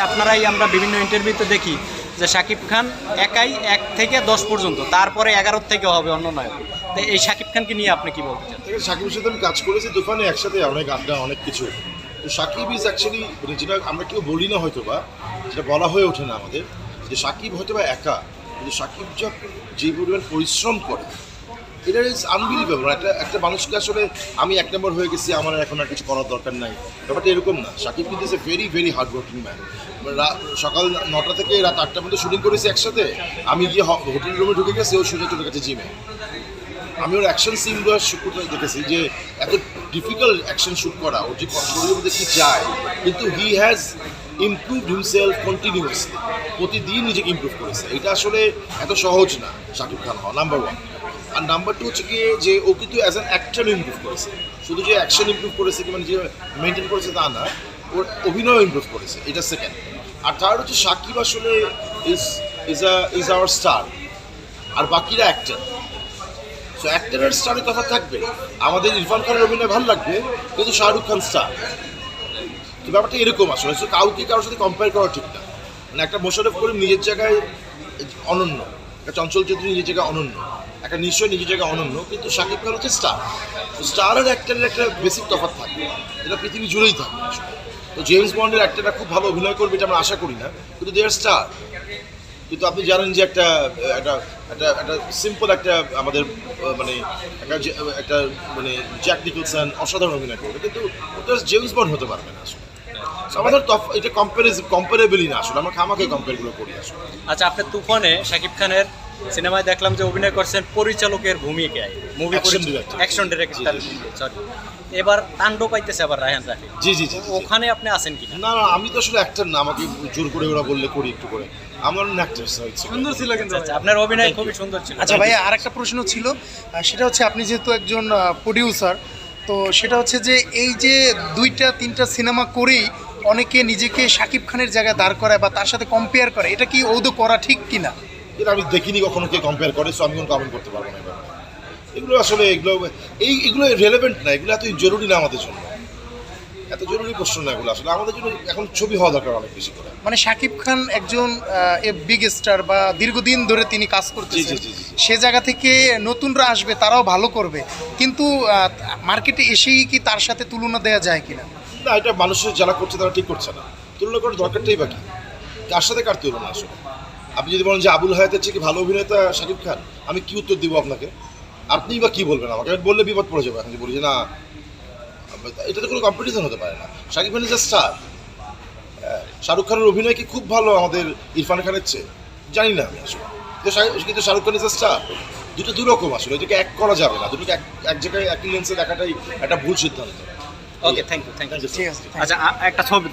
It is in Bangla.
আপনারাই আমরা বিভিন্ন ইন্টারভিউতে দেখি যে শাকিব খান একাই 1 থেকে 10 পর্যন্ত, তারপরে 11 থেকে হবে অন্য নায়ক। তো এই শাকিব খানকে নিয়ে আপনি কি বলতে চান? শাকিবের সাথে আমি কাজ করেছি তুফানে, একসাথে অনেক আড্ডা, অনেক কিছু। তো শাকিব ইজ অ্যাকচুয়ালি যেটা আমরা কেউ বলি না হয়তো বা, যেটা বলা হয়ে ওঠে না আমাদের, যে শাকিব হয়তো বা একা, কিন্তু শাকিব যে পরিমাণ পরিশ্রম করে, এটা ইজ আনবিলিভেবল। একটা মানুষকে আসলে আমি 1 নম্বর হয়ে গেছি, আমার এখন আর কিছু করার দরকার নাই, ব্যাপারটা এরকম না। শাকিব কিন্তু is a very very hard working man. সকাল 9টা থেকে রাত 8টার মধ্যে শুটিং করেছি একসাথে। আমি গিয়ে হোটেল রুমে ঢুকে গেছি, ও সোজা চলে গেছে জিমে। আমি ওর অ্যাকশন সিনগুলো শুট করতে দেখেছি, যে এত ডিফিকাল্ট অ্যাকশন শ্যুট করা, ওর যে শরীরের মধ্যে কি যায়, কিন্তু he has improved himself continuously, প্রতিদিন নিজেকে ইমপ্রুভ করেছে। এটা আসলে এত সহজ না শাকিব খান হওয়া, নাম্বার 1। আর নাম্বার 2 হচ্ছে গিয়ে যে ও কিন্তু অ্যাজ অ্যান অ্যাক্টর ইমপ্রুভ করেছে, শুধু যে অ্যাকশন ইমপ্রুভ করেছে কি মানে যে মেনটেন করেছে তা না, ওর অভিনয় ইমপ্রুভ করেছে, এটা সেকেন্ড। আর থার্ড হচ্ছে শাকিব আসলে ইজ আওয়ার স্টার, আর বাকিরা অ্যাক্টর। সো অ্যাক্টরের স্টারের কথা থাকবে, আমাদের ইরফান খানের অভিনয় ভালো লাগবে, কিন্তু শাহরুখ খান স্টার, তো ব্যাপারটা এরকম আসলে। সো কাউকে কারোর সাথে কম্পেয়ার করা ঠিক না। মানে একটা মোশাররফ করিম নিজের জায়গায় অনন্য, একটা চঞ্চল চৌধুরী নিজের জায়গায় অনন্য, একটা নিশ্চয় নিজের জায়গায় অনন্য, কিন্তু শাকিব খান হচ্ছে স্টার। স্টার আর অ্যাক্টরের একটা বেসিক তফাৎ থাকবে, এটা পৃথিবী জুড়েই থাকবে আসলে। তো জেমস বন্ডের অ্যাক্টরটা খুব ভালো অভিনয় করবে এটা আমরা আশা করি না, কিন্তু দে আর স্টার। কিন্তু আপনি জানেন যে একটা সিম্পল একটা আমাদের মানে একটা মানে জ্যাক নিকলসন অসাধারণ অভিনয় করবে, কিন্তু ওটা জেমস বন্ড হতে পারবে না আসলে। আমাদের এটা কম্পারেবলই না আসলে, আমরা খামাকে কম্পেয়ারগুলো করি আসলে। আচ্ছা, আপনি তুফানে শাকিব খানের সিনেমায় দেখলাম যে অভিনয় করছেন পরিচালকের ভূমিকায়, মুভি অ্যাকশন ডিরেক্টর, সরি। এবার তাণ্ডব পাইতেছে আবার রায়হান রাফি। জি, ওখানে আপনি আছেন কি? না, আমি তো আসলে অ্যাক্টর না, আমাকে জোর করে ওরা বললে করি একটু করে। আমার অ্যাক্টর সুন্দর ছিল কিন্তু। আচ্ছা, আপনার অভিনয় খুবই সুন্দর ছিল। আচ্ছা ভাইয়া, আরেকটা প্রশ্ন ছিল, সেটা হচ্ছে আপনি যেহেতু একজন প্রডিউসার, তো সেটা হচ্ছে যে এই যে 2-3টা সিনেমা করেই অনেকে নিজেকে শাকিব খানের জায়গায় দাঁড় করায় বা তার সাথে কম্পেয়ার করে, এটা কি ওদের করা ঠিক কিনা? এটা আমি দেখিনি কখনো কে কম্পেয়ার করে, সো আমি কোনো কমেন্ট করতে পারবো না। এগুলো আসলে এগুলো রেলেভেন্ট না, এগুলো এত জরুরি না আমাদের জন্য, এত জরুরি প্রশ্ন না এগুলো আসলে। আমাদের জন্য এখন ছবি হওয়া দরকার অনেক বেশি করে। মানে শাকিব খান একজন বিগ স্টার বা দীর্ঘদিন ধরে তিনি কাজ করতেছেন, সে জায়গা থেকে নতুনরা আসবে, তারাও ভালো করবে, কিন্তু মার্কেটে এসেই কি তার সাথে তুলনা দেওয়া যায় কিনা? না, এটা মানুষের যারা করছে তারা ঠিক করছে না। তুলনা করার দরকারটাই বাকি, কার সাথে কার তুলনা আসলে? আপনি যদি বলেন যে আবুল হায়াতের চেয়ে কি ভালো অভিনেতা শাকিব খান, আমি কি উত্তর দিব আপনাকে? আপনি বা কি বলবেন আমাকে? আমি বললে বিপদ পড়ে যাবে। এখন যে বলি যে না, এটা তো কোনো কম্পিটিশন হতে পারে না। Shakib Khan is a star. Shahrukh খানের অভিনয় কি খুব ভালো আমাদের ইরফান খানের চেয়ে? জানি না আমি আসলে, কিন্তু Shahrukh Khan is a star. দুটো দুরকম আসলে, এটাকে এক করা যাবে না, দুটোকে এক জায়গায় একই লেন্সে দেখাটাই একটা ভুল সিদ্ধান্ত। ওকে, থ্যাংক ইউ। ঠিক আছে। আচ্ছা, একটা ছবি